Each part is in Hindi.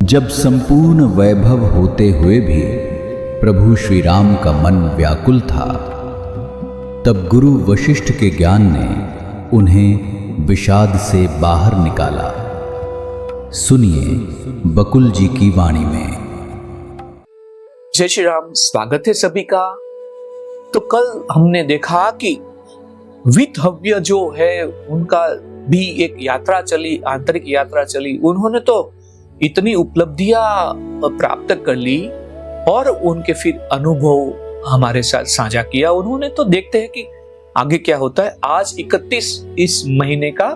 जब संपूर्ण वैभव होते हुए भी प्रभु श्री राम का मन व्याकुल था, तब गुरु वशिष्ठ के ज्ञान ने उन्हें विषाद से बाहर निकाला। सुनिए बकुल जी की वाणी में। जय श्री राम। स्वागत है सभी का। तो कल हमने देखा कि वितहव्य जो है उनका भी एक यात्रा चली, आंतरिक यात्रा चली। उन्होंने तो इतनी उपलब्धियां प्राप्त कर ली और उनके फिर अनुभव हमारे साथ साझा किया उन्होंने। तो देखते हैं कि आगे क्या होता है। आज 31 इस महीने का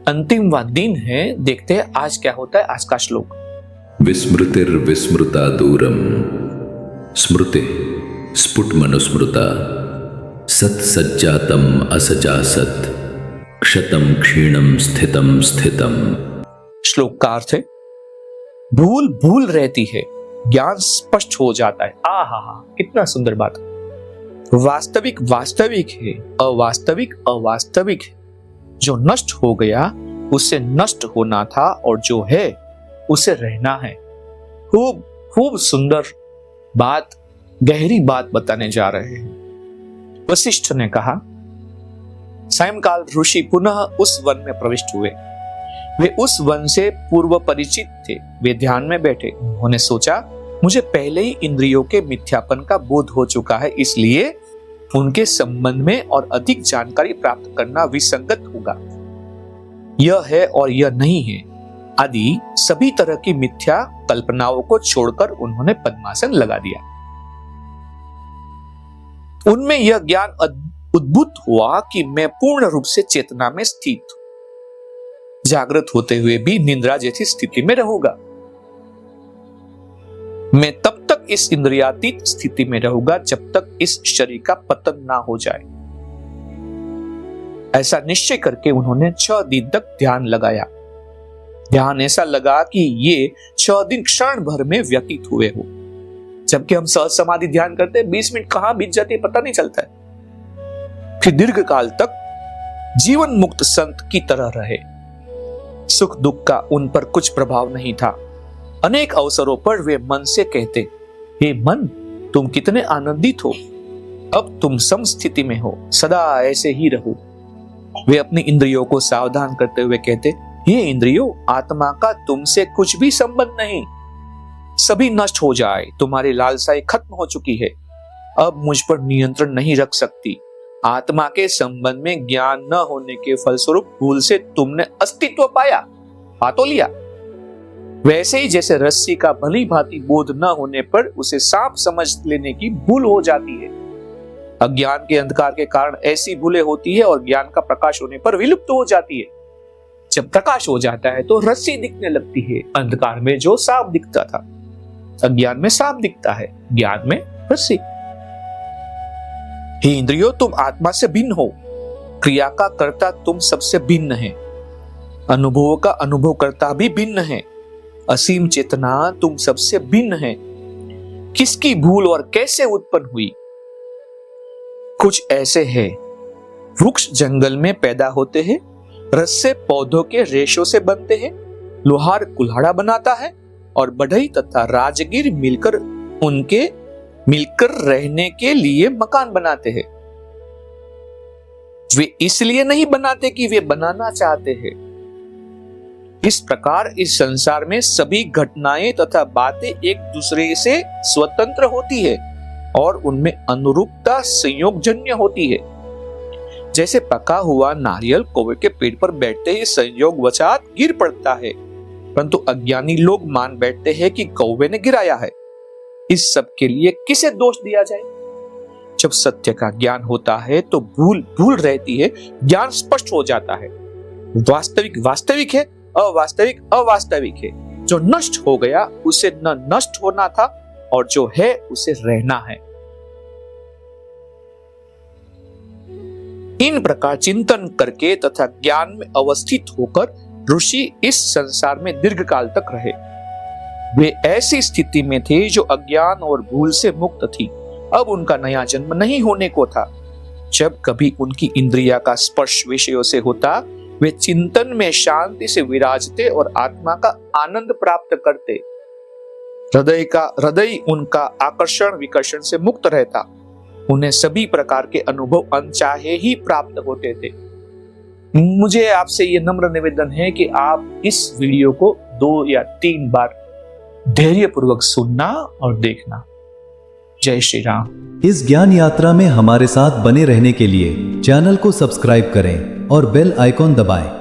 अंतिमवा दिन है। देखते हैं आज क्या होता है। आज का श्लोक। विस्मृतिर्विस्मृता दूरम स्मृते स्फुट मनुस्मृता सत्सज्जातम असजासत क्षतम क्षीणम स्थितम स्थितम। श्लोक का अर्थ है भूल भूल रहती है, ज्ञान स्पष्ट हो जाता है। आहा, कितना सुंदर बात। वास्तविक वास्तविक है, अवास्तविक अवास्तविक है। जो नष्ट हो गया उसे नष्ट होना था और जो है उसे रहना है। खूब खूब सुंदर बात, गहरी बात बताने जा रहे हैं। वशिष्ठ ने कहा, सायंकाल ऋषि पुनः उस वन में प्रविष्ट हुए। वे उस वन से पूर्व परिचित थे। वे ध्यान में बैठे। उन्होंने सोचा, मुझे पहले ही इंद्रियों के मिथ्यापन का बोध हो चुका है, इसलिए उनके संबंध में और अधिक जानकारी प्राप्त करना विसंगत होगा। यह है और यह नहीं है आदि सभी तरह की मिथ्या कल्पनाओं को छोड़कर उन्होंने पद्मासन लगा दिया। उनमें यह ज्ञान उद्भूत हुआ कि मैं पूर्ण रूप से चेतना में स्थित हूं, जागृत होते हुए भी निद्रा जैसी स्थिति में रहूंगा। मैं तब तक इस इंद्रियातीत स्थिति में रहूंगा जब तक इस शरीर का पतन ना हो जाए। ऐसा निश्चय करके उन्होंने 6 दिन तक ध्यान लगाया। ध्यान ऐसा लगा कि ये 6 दिन क्षण भर में व्यतीत हुए हो। जबकि हम सहज समाधि ध्यान करते हैं, 20 मिनट कहां बीत जाती है पता नहीं चलता है। फिर दीर्घ काल तक जीवन मुक्त संत की तरह रहे। सुख दुख का उन पर कुछ प्रभाव नहीं था। अनेक अवसरों पर वे मन से कहते, हे मन, तुम कितने आनंदित हो, अब तुम समस्थिति में हो, सदा ऐसे ही रहो। वे अपनी इंद्रियों को सावधान करते हुए कहते, हे इंद्रियों, आत्मा का तुमसे कुछ भी संबंध नहीं, सभी नष्ट हो जाए, तुम्हारी लालसाएं खत्म हो चुकी है, अब मुझ पर नियंत्रण नहीं रख सकती। आत्मा के संबंध में ज्ञान न होने के फलस्वरूप भूल से तुमने अस्तित्व पाया, पा तो लिया। वैसे ही जैसे रस्सी का भली भांति बोध न होने पर उसे सांप समझ लेने की भूल हो जाती है। अज्ञान के अंधकार के कारण ऐसी भूलें होती है और ज्ञान का प्रकाश होने पर विलुप्त हो जाती है। जब प्रकाश हो जाता है तो रस्सी दिखने लगती है। अंधकार में जो सांप दिखता था, अज्ञान में सांप दिखता है, ज्ञान में रस्सी। हे इंद्रियों, तुम आत्मा से भिन्न हो, क्रिया का कर्ता तुम सबसे भिन्न है, अनुभवों का अनुभव करता भी भिन्न है, असीम चेतना तुम सबसे भिन्न है। किसकी भूल और कैसे उत्पन्न हुई? कुछ ऐसे है, वृक्ष जंगल में पैदा होते हैं, रस्से पौधों के रेशों से बनते हैं, लोहार कुल्हाड़ा बनाता है और बढ़ई तथा राजगीर मिलकर रहने के लिए मकान बनाते हैं। वे इसलिए नहीं बनाते कि वे बनाना चाहते हैं। इस प्रकार इस संसार में सभी घटनाएं तथा बातें एक दूसरे से स्वतंत्र होती है और उनमें अनुरूपता संयोगजन्य होती है। जैसे पका हुआ नारियल कौवे के पेड़ पर बैठते ही संयोगवशात गिर पड़ता है, परंतु अज्ञानी लोग मान बैठते हैं कि कौवे ने गिराया है। इस सब के लिए किसे दोष दिया जाए? जब सत्य का ज्ञान होता है तो भूल भूल रहती है, ज्ञान स्पष्ट हो जाता है। वास्तविक वास्तविक है, अवास्तविक अवास्तविक है। जो नष्ट हो गया उसे न नष्ट होना था और जो है उसे रहना है। इन प्रकार चिंतन करके तथा ज्ञान में अवस्थित होकर ऋषि इस संसार में दीर्घ काल तक रहे। वे ऐसी स्थिति में थे जो अज्ञान और भूल से मुक्त थी। अब उनका नया जन्म नहीं होने को था। जब कभी उनकी इंद्रिया का स्पर्श विषयों से होता वे चिंतन में शांति से विराजते और आत्मा का आनंद प्राप्त करते। हृदय उनका आकर्षण विकर्षण से मुक्त रहता। उन्हें सभी प्रकार के अनुभव अनचाहे ही प्राप्त होते थे। मुझे आपसे ये नम्र निवेदन है कि आप इस वीडियो को 2 या 3 बार धैर्यपूर्वक सुनना और देखना। जय श्री राम। इस ज्ञान यात्रा में हमारे साथ बने रहने के लिए चैनल को सब्सक्राइब करें और बेल आइकॉन दबाएं।